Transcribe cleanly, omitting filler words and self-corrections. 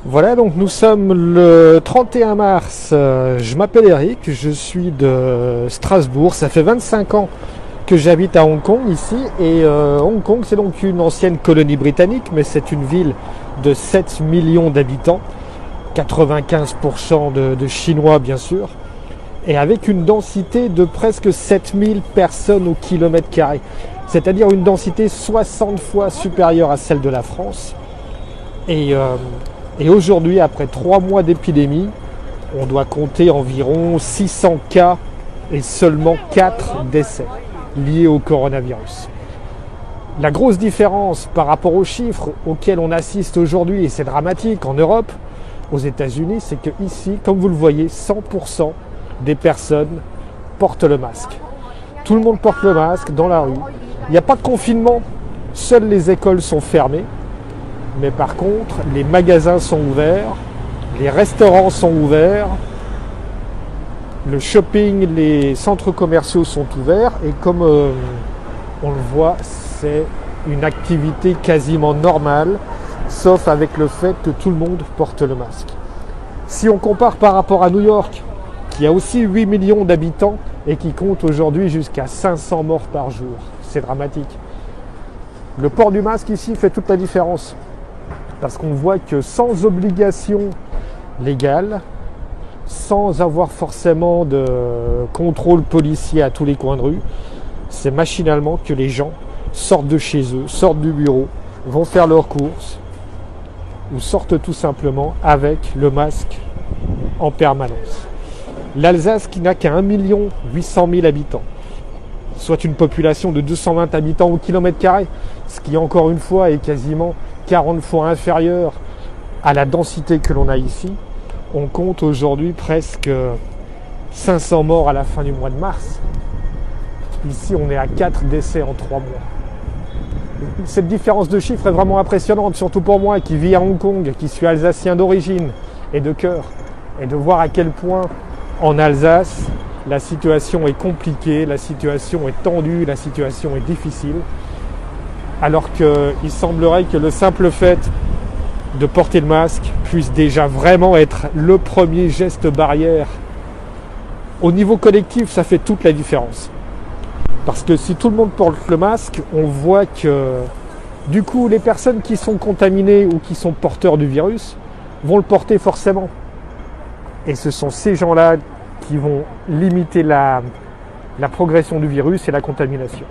Voilà, donc nous sommes le 31 mars. Je m'appelle Eric, je suis de Strasbourg. Ça fait 25 ans que j'habite à Hong Kong ici. Et Hong Kong, c'est donc une ancienne colonie britannique, mais c'est une ville de 7 millions d'habitants. 95% de Chinois, bien sûr. Et avec une densité de presque 7000 personnes au kilomètre carré. C'est-à-dire une densité 60 fois supérieure à celle de la France. Et aujourd'hui, après 3 mois d'épidémie, on doit compter environ 600 cas et seulement 4 décès liés au coronavirus. La grosse différence par rapport aux chiffres auxquels on assiste aujourd'hui, et c'est dramatique en Europe, aux États-Unis, c'est que ici, comme vous le voyez, 100% des personnes portent le masque. Tout le monde porte le masque dans la rue. Il n'y a pas de confinement, seules les écoles sont fermées. Mais par contre, les magasins sont ouverts, les restaurants sont ouverts, le shopping, les centres commerciaux sont ouverts. Et comme on le voit, c'est une activité quasiment normale, sauf avec le fait que tout le monde porte le masque. Si on compare par rapport à New York, qui a aussi 8 millions d'habitants et qui compte aujourd'hui jusqu'à 500 morts par jour, c'est dramatique. Le port du masque ici fait toute la différence. Parce qu'on voit que sans obligation légale, sans avoir forcément de contrôle policier à tous les coins de rue, c'est machinalement que les gens sortent de chez eux, sortent du bureau, vont faire leurs courses ou sortent tout simplement avec le masque en permanence. L'Alsace, qui n'a qu'à 1 800 000 habitants, soit une population de 220 habitants au kilomètre carré, ce qui encore une fois est quasiment 40 fois inférieur à la densité que l'on a ici. On compte aujourd'hui presque 500 morts à la fin du mois de mars. Ici, on est à 4 décès en 3 mois. Cette différence de chiffres est vraiment impressionnante, surtout pour moi qui vis à Hong Kong, qui suis alsacien d'origine et de cœur, et de voir à quel point en Alsace, la situation est compliquée, la situation est tendue, la situation est difficile. Alors qu'il semblerait que le simple fait de porter le masque puisse déjà vraiment être le premier geste barrière. Au niveau collectif, ça fait toute la différence. Parce que si tout le monde porte le masque, on voit que du coup, les personnes qui sont contaminées ou qui sont porteurs du virus vont le porter forcément. Et ce sont ces gens-là qui vont limiter la progression du virus et la contamination.